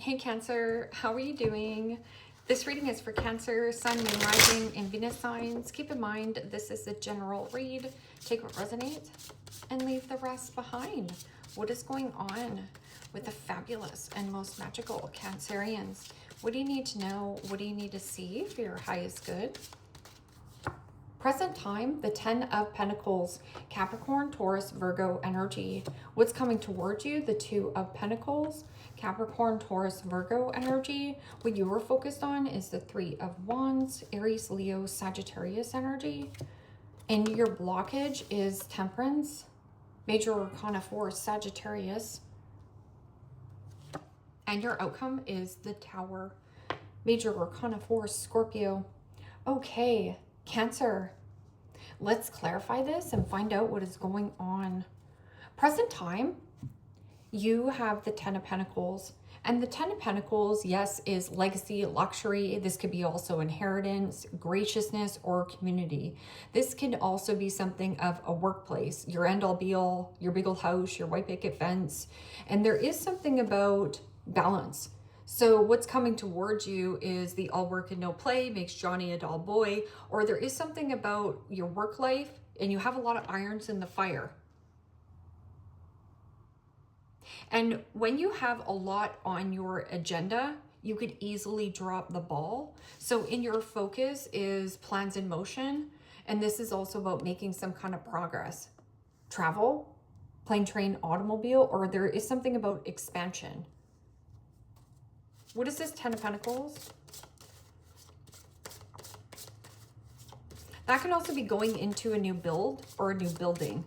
Hey Cancer, how are you doing? This reading is for Cancer, Sun, Moon, Rising, and Venus signs. Keep in mind, this is a general read. Take what resonates and leave the rest behind. What is going on with the fabulous and most magical Cancerians? What do you need to know? What do you need to see for your highest good? Present time, the 10 of Pentacles, Capricorn, Taurus, Virgo energy. What's coming towards you? The 2 of Pentacles, Capricorn, Taurus, Virgo energy. What you are focused on is the 3 of Wands, Aries, Leo, Sagittarius energy. And your blockage is Temperance, Major Arcana 4, Sagittarius. And your outcome is the Tower, Major Arcana 4, Scorpio. Okay, Cancer, let's clarify this and find out what is going on. Present time, you have the 10 of Pentacles. And the 10 of Pentacles, yes, is legacy, luxury. This could be also inheritance, graciousness, or community. This could also be something of a workplace, your end-all be-all, your big old house, your white picket fence. And there is something about balance. So what's coming towards you is the all work and no play makes Johnny a dull boy, or there is something about your work life and you have a lot of irons in the fire. And when you have a lot on your agenda, you could easily drop the ball. So in your focus is plans in motion. And this is also about making some kind of progress. Travel, plane, train, automobile, or there is something about expansion. What is this 10 of Pentacles? That can also be going into a new build or a new building.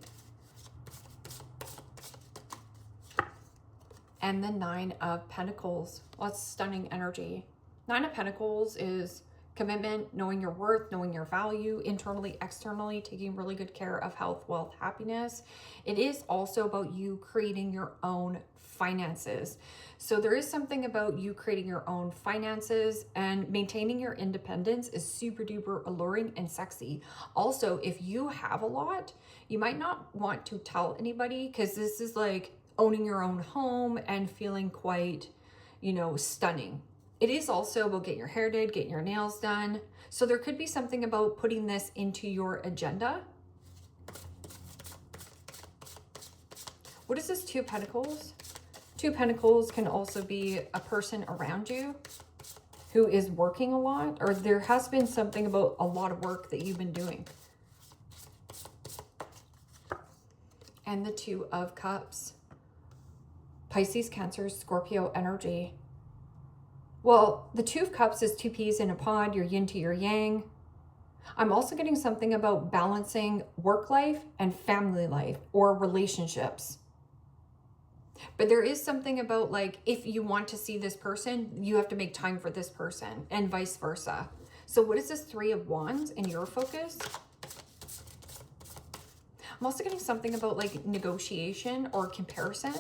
And the 9 of Pentacles. Well, that's stunning energy. 9 of Pentacles is commitment, knowing your worth, knowing your value, internally, externally, taking really good care of health, wealth, happiness. It is also about you creating your own finances. So there is something about you creating your own finances, and maintaining your independence is super duper alluring and sexy. Also, if you have a lot, you might not want to tell anybody, because this is like owning your own home and feeling quite, you know, stunning. It is also about getting your hair did, getting your nails done. So there could be something about putting this into your agenda. What is this 2 of Pentacles? 2 of Pentacles can also be a person around you who is working a lot, or there has been something about a lot of work that you've been doing. And the 2 of Cups. Pisces, Cancer, Scorpio energy. Well, the 2 of Cups is 2 peas in a pod, your yin to your yang. I'm also getting something about balancing work life and family life or relationships. But there is something about, like, if you want to see this person, you have to make time for this person, and vice versa. So what is this 3 of Wands in your focus? I'm also getting something about like negotiation or comparison.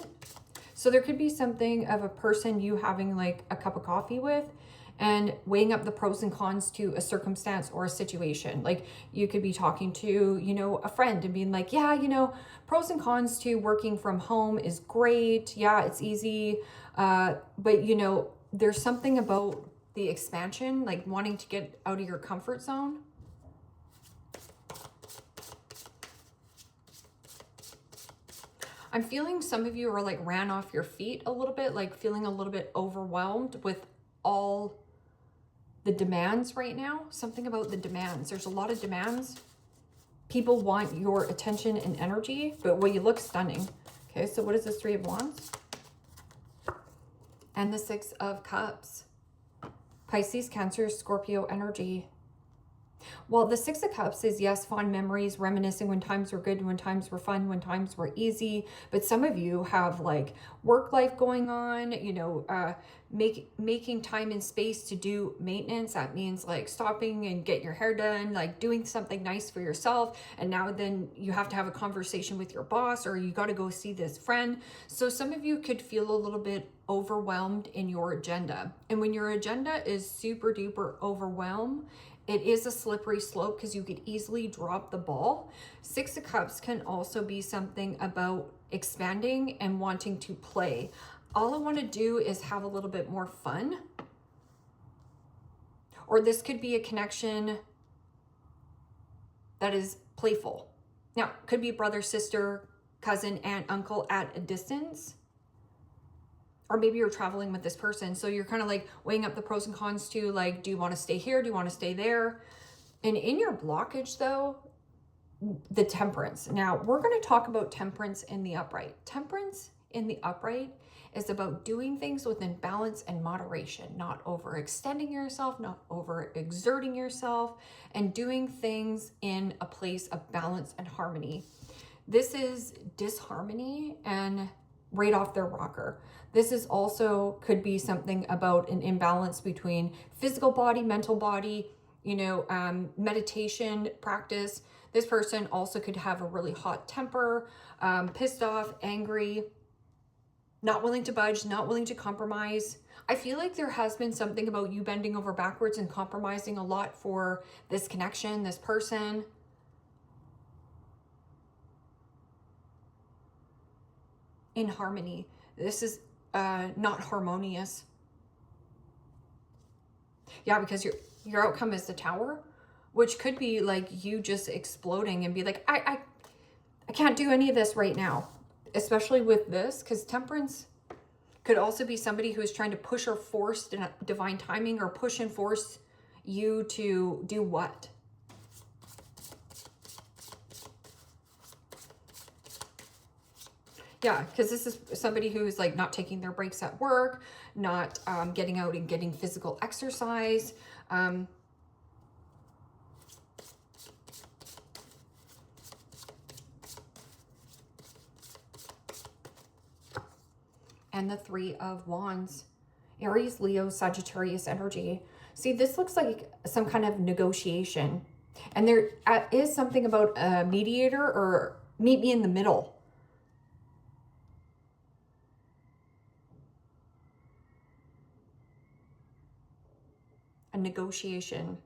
So there could be something of a person you having like a cup of coffee with and weighing up the pros and cons to a circumstance or a situation. Like you could be talking to, you know, a friend and being like, yeah, you know, pros and cons to working from home is great. Yeah, it's easy. But you know, there's something about the expansion, like wanting to get out of your comfort zone. I'm feeling some of you are like ran off your feet a little bit, like feeling a little bit overwhelmed with all the demands right now. Something about the demands. There's a lot of demands. People want your attention and energy, but well, you look stunning. Okay, so what is this 3 of Wands? And the 6 of Cups. Pisces, Cancer, Scorpio energy. Well, the 6 of Cups is, yes, fond memories, reminiscing when times were good, when times were fun, when times were easy. But some of you have like work life going on, you know, making time and space to do maintenance. That means like stopping and get your hair done, like doing something nice for yourself. And now then you have to have a conversation with your boss, or you got to go see this friend. So some of you could feel a little bit overwhelmed in your agenda. And when your agenda is super duper overwhelmed, it is a slippery slope because you could easily drop the ball. 6 of Cups can also be something about expanding and wanting to play. All I want to do is have a little bit more fun. Or this could be a connection that is playful. Now, could be brother, sister, cousin, aunt, uncle at a distance. Or maybe you're traveling with this person. So you're kind of like weighing up the pros and cons to like, do you want to stay here? Do you want to stay there? And in your blockage though, the temperance. Now we're going to talk about temperance in the upright. Temperance in the upright is about doing things within balance and moderation, not overextending yourself, not overexerting yourself, and doing things in a place of balance and harmony. This is disharmony and right off their rocker. This is also could be something about an imbalance between physical body, mental body, meditation practice. This person also could have a really hot temper, pissed off, angry, not willing to budge, not willing to compromise. I feel like there has been something about you bending over backwards and compromising a lot for this connection, this person. In harmony. This is not harmonious. Yeah, because your outcome is the Tower, which could be like you just exploding and be like, I can't do any of this right now. Especially with this, because temperance could also be somebody who is trying to push or force divine timing, or push and force you to do what? Yeah, because this is somebody who's like not taking their breaks at work, not getting out and getting physical exercise. And the Three of Wands, Aries, Leo, Sagittarius energy. See, this looks like some kind of negotiation. And there is something about a mediator or meet me in the middle. A negotiation.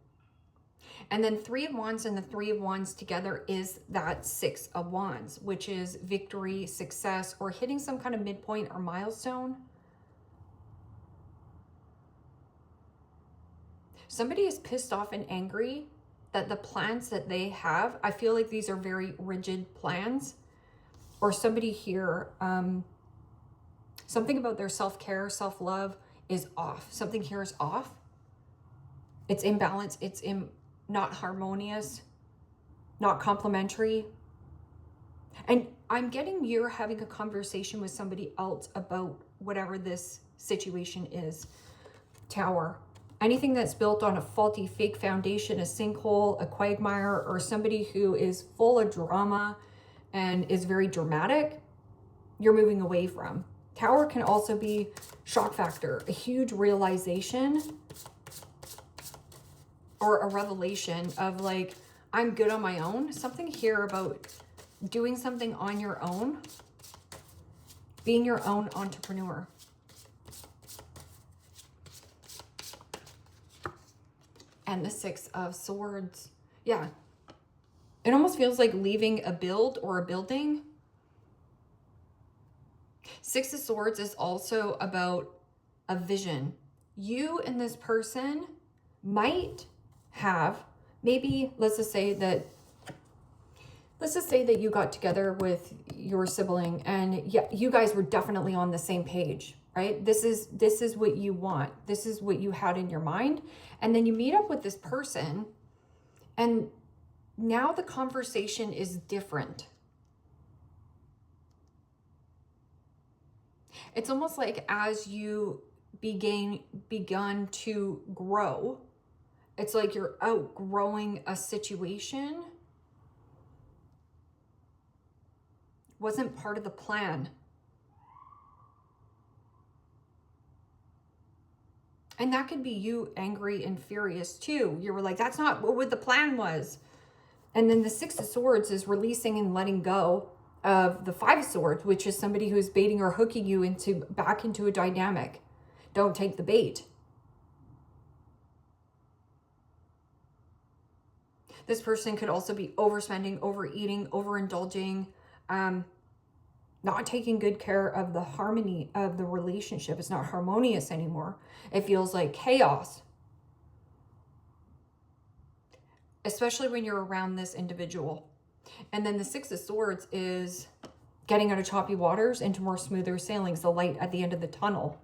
And then Three of Wands and the Three of Wands together is that Six of Wands, which is victory, success, or hitting some kind of midpoint or milestone. Somebody is pissed off and angry that the plans that they have, I feel like these are very rigid plans. Or somebody here, something about their self-care, self-love is off. Something here is off. It's imbalance. It's not harmonious, not complementary. And I'm getting you're having a conversation with somebody else about whatever this situation is. Tower. Anything that's built on a faulty, fake foundation, a sinkhole, a quagmire, or somebody who is full of drama and is very dramatic, you're moving away from. Tower can also be shock factor, a huge realization or a revelation of like, I'm good on my own. Something here about doing something on your own, being your own entrepreneur. And the Six of Swords. Yeah. It almost feels like leaving a build or a building. Six of Swords is also about a vision. You and this person might have, maybe let's just say that you got together with your sibling and yeah, you guys were definitely on the same page, right? This is what you want. This is what you had in your mind. And then you meet up with this person and now the conversation is different. It's almost like as you begun to grow, it's like you're outgrowing a situation. Wasn't part of the plan. And that could be you angry and furious too. You were like, that's not what the plan was. And then the Six of Swords is releasing and letting go of the Five of Swords, which is somebody who's baiting or hooking you back into a dynamic. Don't take the bait. This person could also be overspending, overeating, overindulging, not taking good care of the harmony of the relationship. It's not harmonious anymore. It feels like chaos, especially when you're around this individual. And then the Six of Swords is getting out of choppy waters into more smoother sailings, the light at the end of the tunnel.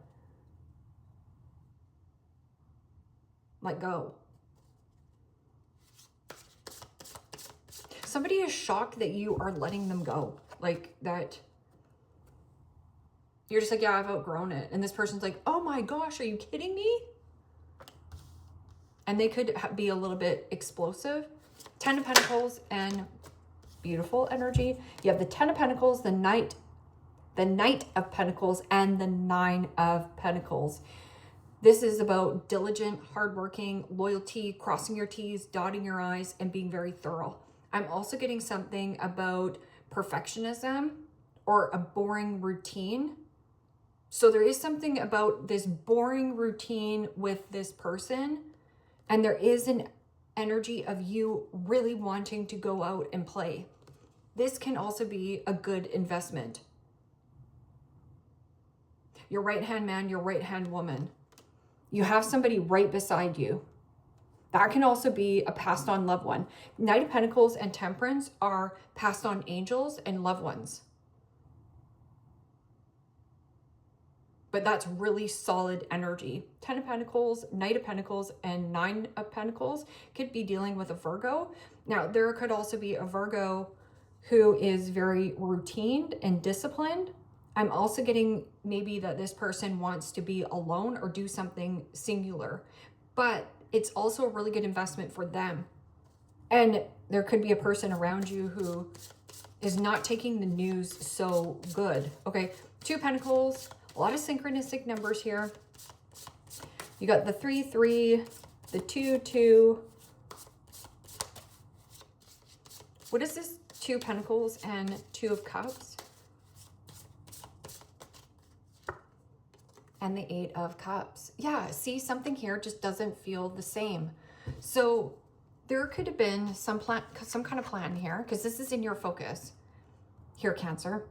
Let go. Somebody is shocked that you are letting them go. Like that. You're just like, yeah, I've outgrown it. And this person's like, oh my gosh, are you kidding me? And they could be a little bit explosive. 10 of Pentacles and beautiful energy. You have the 10 of Pentacles, the Knight of Pentacles, and the 9 of Pentacles. This is about diligent, hardworking, loyalty, crossing your T's, dotting your I's, and being very thorough. I'm also getting something about perfectionism or a boring routine. So there is something about this boring routine with this person, and there is an energy of you really wanting to go out and play. This can also be a good investment. Your right-hand man, your right-hand woman. You have somebody right beside you. That can also be a passed on loved one. Knight of Pentacles and Temperance are passed on angels and loved ones. But that's really solid energy. 10 of Pentacles, Knight of Pentacles, and 9 of Pentacles could be dealing with a Virgo. Now, there could also be a Virgo who is very routine and disciplined. I'm also getting maybe that this person wants to be alone or do something singular, but it's also a really good investment for them. And there could be a person around you who is not taking the news so good. Okay, 2 of Pentacles, a lot of synchronistic numbers here. You got the 3, 3, the 2, 2. What is this? 2 of Pentacles and 2 of Cups. And the 8 of Cups. Yeah, see, something here just doesn't feel the same. So there could have been some kind of plan here, because this is in your focus here, Cancer.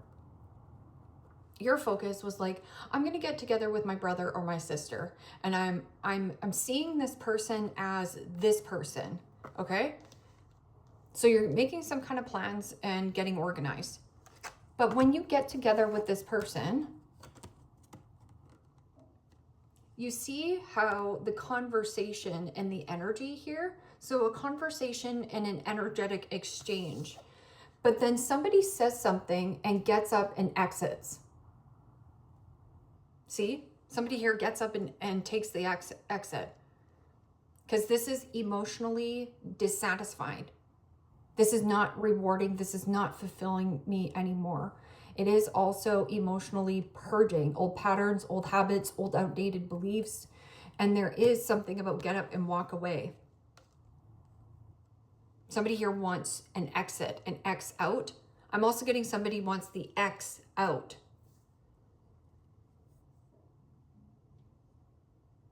Your focus was like, I'm going to get together with my brother or my sister, and I'm seeing this person as this person, okay? So you're making some kind of plans and getting organized. But when you get together with this person, you see how the conversation and the energy here, so a conversation and an energetic exchange, but then somebody says something and gets up and exits. See, somebody here gets up and takes the exit, because this is emotionally dissatisfied. This is not rewarding. This is not fulfilling me anymore. It is also emotionally purging old patterns, old habits, old outdated beliefs. And there is something about get up and walk away. Somebody here wants an exit, an X out. I'm also getting somebody wants the X out.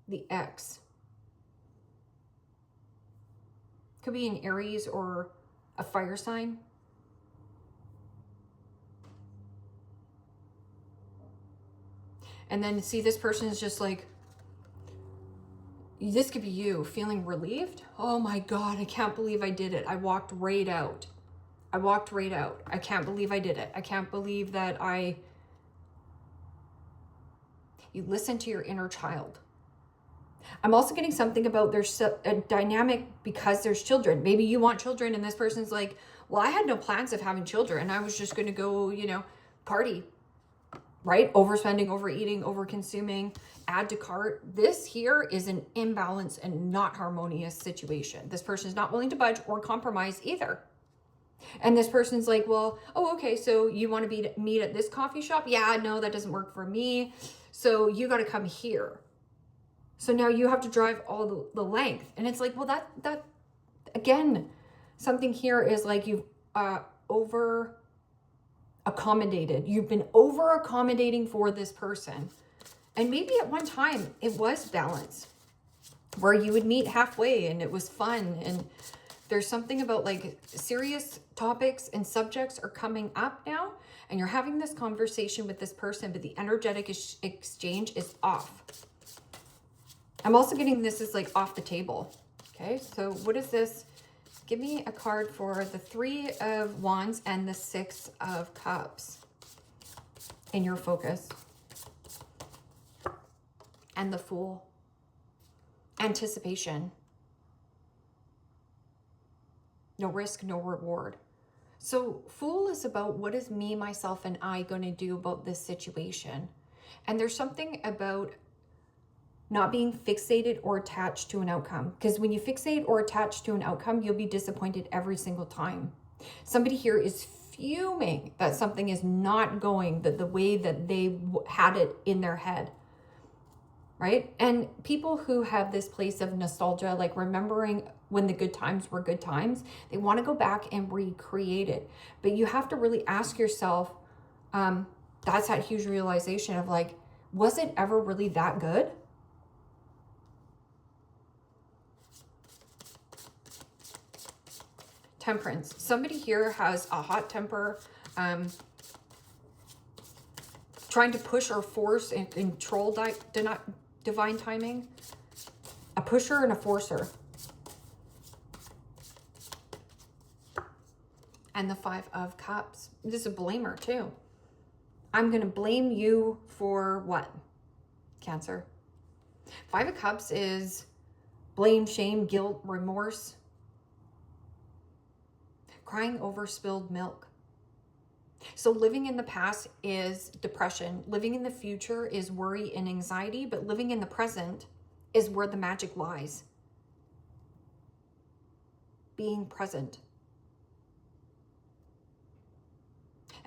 The X. Could be an Aries or a fire sign. And then see, this person is just like, this could be you feeling relieved. Oh my God, I can't believe I did it. I walked right out. I walked right out. I can't believe I did it. I can't believe that you listen to your inner child. I'm also getting something about there's a dynamic because there's children. Maybe you want children and this person's like, well, I had no plans of having children. I was just going to go, party, right? Overspending, overeating, overconsuming, add to cart. This here is an imbalance and not harmonious situation. This person is not willing to budge or compromise either. And this person's like, well, oh, okay, so you want to meet at this coffee shop? Yeah, no, that doesn't work for me. So you got to come here. So now you have to drive all the length. And it's like, well, that again, something here is like you've over accommodated. You've been over accommodating for this person. And maybe at one time it was balance where you would meet halfway and it was fun. And there's something about like serious topics and subjects are coming up now. And you're having this conversation with this person, but the energetic exchange is off. I'm also getting this is like off the table. Okay, so what is this? Give me a card for the 3 of Wands and the 6 of Cups in your focus. And the Fool. Anticipation. No risk, no reward. So Fool is about what is me, myself, and I going to do about this situation. And there's something about not being fixated or attached to an outcome. Because when you fixate or attach to an outcome, you'll be disappointed every single time. Somebody here is fuming that something is not going the way that they had it in their head. Right? And people who have this place of nostalgia, like remembering when the good times were good times, they want to go back and recreate it. But you have to really ask yourself, that's that huge realization of like, was it ever really that good? Temperance. Somebody here has a hot temper, trying to push or force and control divine timing. A pusher and a forcer. And the 5 of Cups. This is a blamer too. I'm going to blame you for what? Cancer. 5 of Cups is blame, shame, guilt, remorse. Crying over spilled milk. So living in the past is depression. Living in the future is worry and anxiety. But living in the present is where the magic lies. Being present.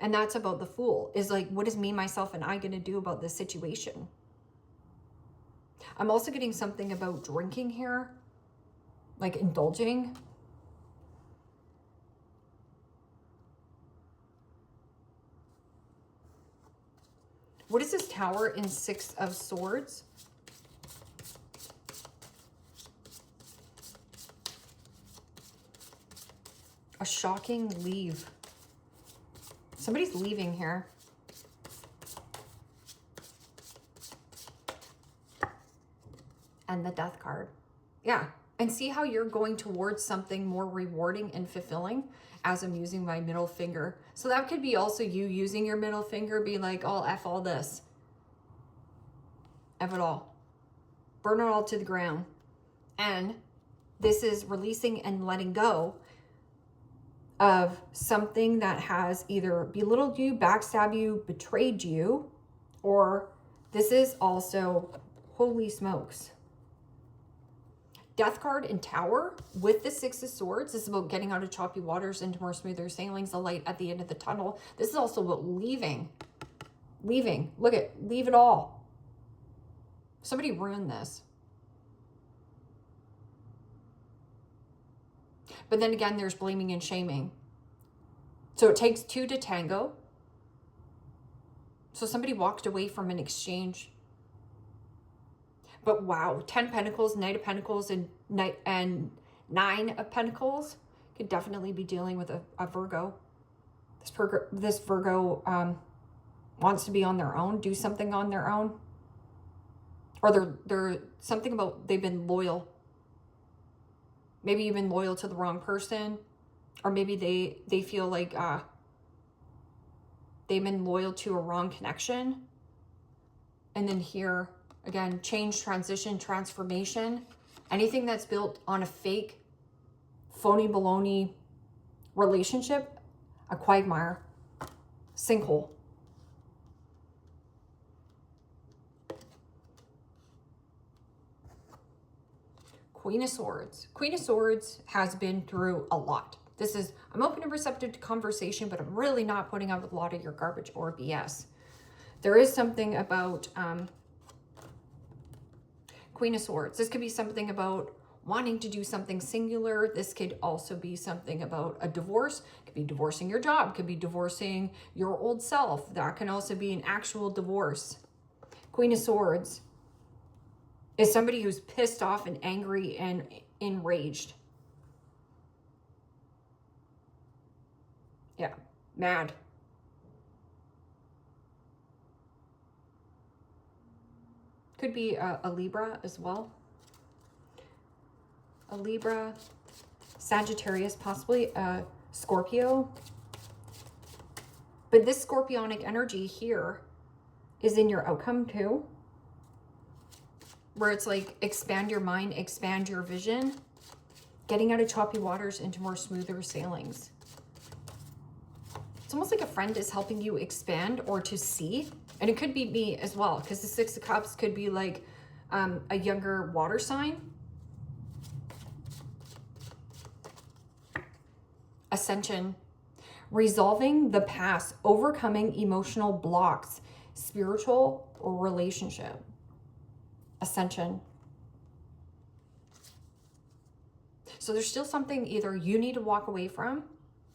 And that's about the Fool. Is like, what is me, myself, and I going to do about this situation? I'm also getting something about drinking here. Like indulging. What is this Tower in 6 of Swords? A shocking leave. Somebody's leaving here. And the Death card. Yeah. And see how you're going towards something more rewarding and fulfilling as I'm using my middle finger. So that could be also you using your middle finger, be like, oh, F all this. F it all. Burn it all to the ground. And this is releasing and letting go of something that has either belittled you, backstabbed you, betrayed you, or this is also, holy smokes. Death card and Tower with the 6 of Swords. This is about getting out of choppy waters into more smoother sailings, the light at the end of the tunnel. This is also about leaving. Leaving. Look at, leave it all. Somebody ruined this. But then again, there's blaming and shaming. So it takes 2 to tango. So somebody walked away from an exchange. But wow, 10 Pentacles, Knight of Pentacles, and 9 of Pentacles could definitely be dealing with a Virgo. This Virgo wants to be on their own, do something on their own. Or they're something about they've been loyal. Maybe you've been loyal to the wrong person. Or maybe they feel like they've been loyal to a wrong connection. And then here, again, change, transition, transformation. Anything that's built on a fake, phony baloney relationship, a quagmire, sinkhole. Queen of Swords. Queen of Swords has been through a lot. This is, I'm open and receptive to conversation, but I'm really not putting up with a lot of your garbage or BS. There is something about Queen of Swords. This could be something about wanting to do something singular. This could also be something about a divorce. It could be divorcing your job. It could be divorcing your old self. That can also be an actual divorce. Queen of Swords is somebody who's pissed off and angry and enraged. Yeah, mad. Could be a Libra as well. A Libra, Sagittarius, possibly a Scorpio. But this scorpionic energy here is in your outcome too, where it's like expand your mind, expand your vision, getting out of choppy waters into more smoother sailings. It's almost like a friend is helping you expand or to see. And it could be me as well, because the Six of Cups could be like a younger water sign. Ascension, resolving the past, overcoming emotional blocks, spiritual or relationship. Ascension. So there's still something either you need to walk away from,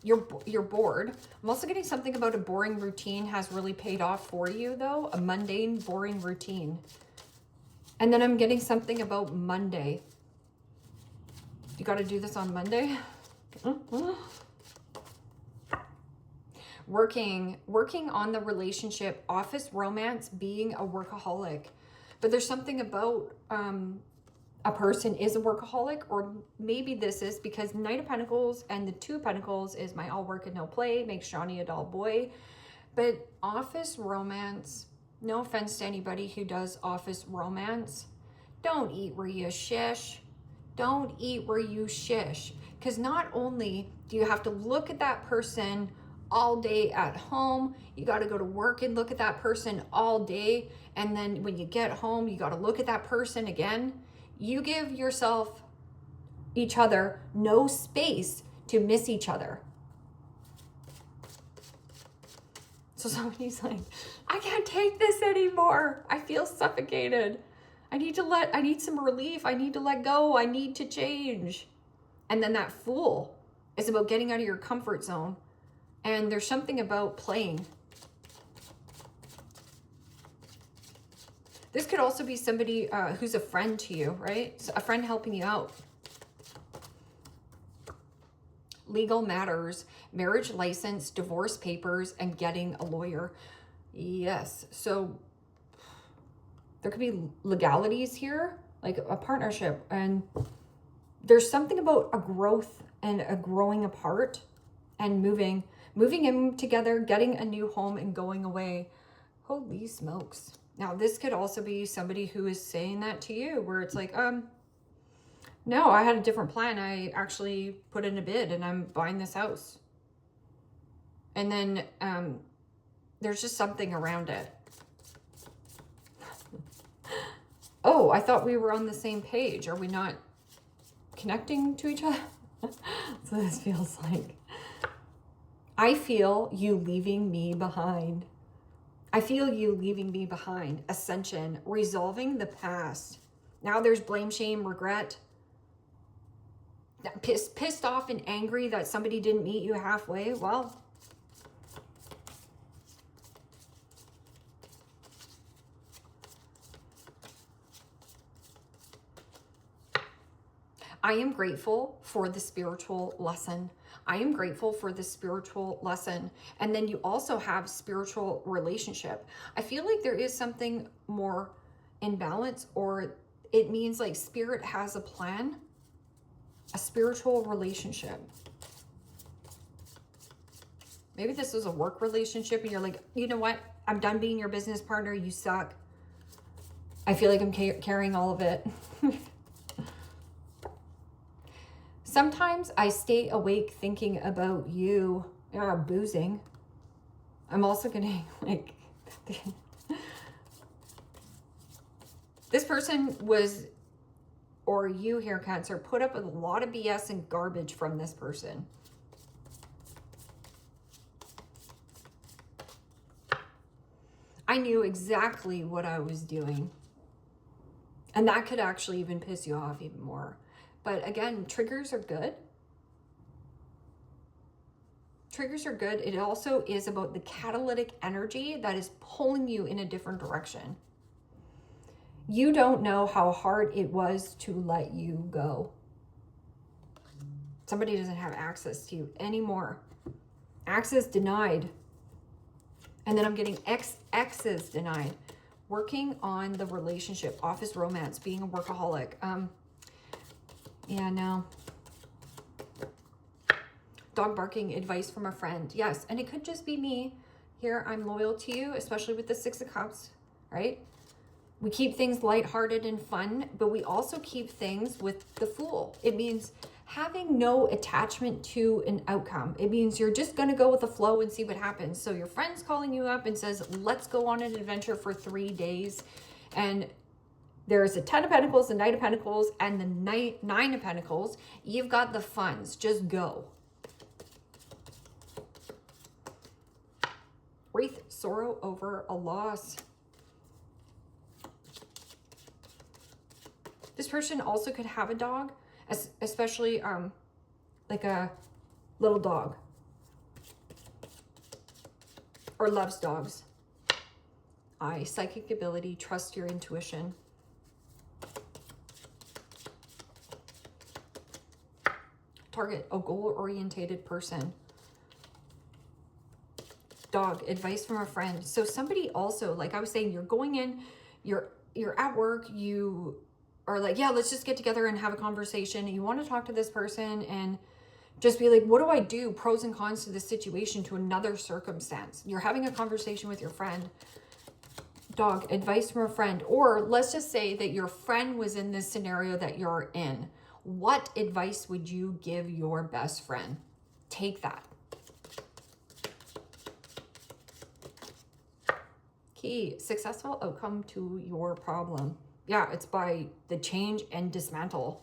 you're bored. I'm also getting something about a boring routine has really paid off for you though, a mundane, boring routine. And then I'm getting something about Monday. You got to do this on Monday. Working on the relationship, office romance, being a workaholic. But there's something about a person is a workaholic, or maybe this is because Knight of Pentacles and the Two of Pentacles is my all work and no play, makes Johnny a dull boy. But office romance, no offense to anybody who does office romance, don't eat where you shish. Don't eat where you shish. Because not only do you have to look at that person all day at home, you got to go to work and look at that person all day. And then when you get home, you got to look at that person again. You give yourself, each other, no space to miss each other. So somebody's like, I can't take this anymore. I feel suffocated. I need some relief. I need to let go. I need to change. And then that Fool is about getting out of your comfort zone. And there's something about playing. This could also be somebody who's a friend to you, right? So a friend helping you out. Legal matters, marriage license, divorce papers, and getting a lawyer. Yes, so there could be legalities here, like a partnership. And there's something about a growth and a growing apart and moving in together, getting a new home and going away. Holy smokes. Now, this could also be somebody who is saying that to you, where it's like, no, I had a different plan. I actually put in a bid and I'm buying this house. And then there's just something around it. Oh, I thought we were on the same page. Are we not connecting to each other? So this feels like, I feel you leaving me behind. I feel you leaving me behind. Ascension, resolving the past. Now there's blame, shame, regret. Pissed off and angry that somebody didn't meet you halfway. Well, I am grateful for the spiritual lesson. I am grateful for the spiritual lesson. And then you also have spiritual relationship. I feel like there is something more in balance, or it means like spirit has a plan, a spiritual relationship. Maybe this is a work relationship and you're like, you know what? I'm done being your business partner. You suck. I feel like I'm carrying all of it. Sometimes I stay awake thinking about you. Boozing. I'm also getting like, this person was, or you here, Cancer, put up with a lot of BS and garbage from this person. I knew exactly what I was doing. And that could actually even piss you off even more. But again, triggers are good. Triggers are good. It also is about the catalytic energy that is pulling you in a different direction. You don't know how hard it was to let you go. Somebody doesn't have access to you anymore. Access denied. And then I'm getting exes denied. working on the relationship, office romance, being a workaholic. Yeah, no. Dog barking, advice from a friend. Yes, and it could just be me. Here, I'm loyal to you, especially with the Six of Cups, right? We keep things lighthearted and fun, but we also keep things with the Fool. It means having no attachment to an outcome. It means you're just going to go with the flow and see what happens. So your friend's calling you up and says, let's go on an adventure for 3 days. And there's a 10 of Pentacles, the Knight of Pentacles, and the Nine of Pentacles. You've got the funds. Just go. Wreath, sorrow over a loss. This person also could have a dog, especially like a little dog, or loves dogs. Psychic ability, trust your intuition. Target, a goal-orientated person. Dog, advice from a friend. So somebody also, like I was saying, you're going in, you're at work, you are like, yeah, let's just get together and have a conversation. You want to talk to this person and just be like, what do I do? Pros and cons to this situation, to another circumstance. You're having a conversation with your friend. Dog, advice from a friend. Or let's just say that your friend was in this scenario that you're in. What advice would you give your best friend? Take that. Key, successful outcome to your problem. Yeah, it's by the change and dismantle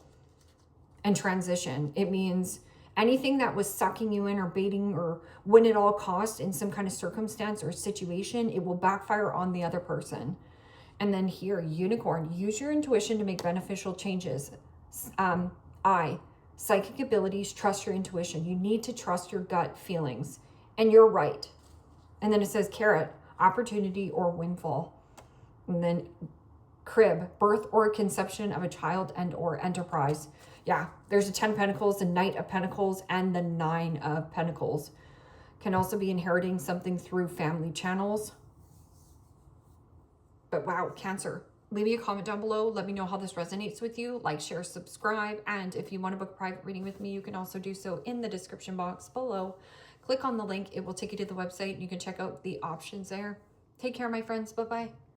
and transition. It means anything that was sucking you in or baiting or win at all costs in some kind of circumstance or situation, it will backfire on the other person. And then here, unicorn, use your intuition to make beneficial changes. Psychic abilities, trust your intuition. You need to trust your gut feelings. And you're right. And then it says carrot, opportunity or windfall. And then crib, birth or conception of a child and or enterprise. Yeah, there's a 10 of Pentacles, the Knight of Pentacles, and the 9 of Pentacles. Can also be inheriting something through family channels. But wow, Cancer. Leave me a comment down below. Let me know how this resonates with you. Like, share, subscribe. And if you want to book a private reading with me, you can also do so in the description box below. Click on the link. It will take you to the website. You can check out the options there. Take care, my friends. Bye-bye.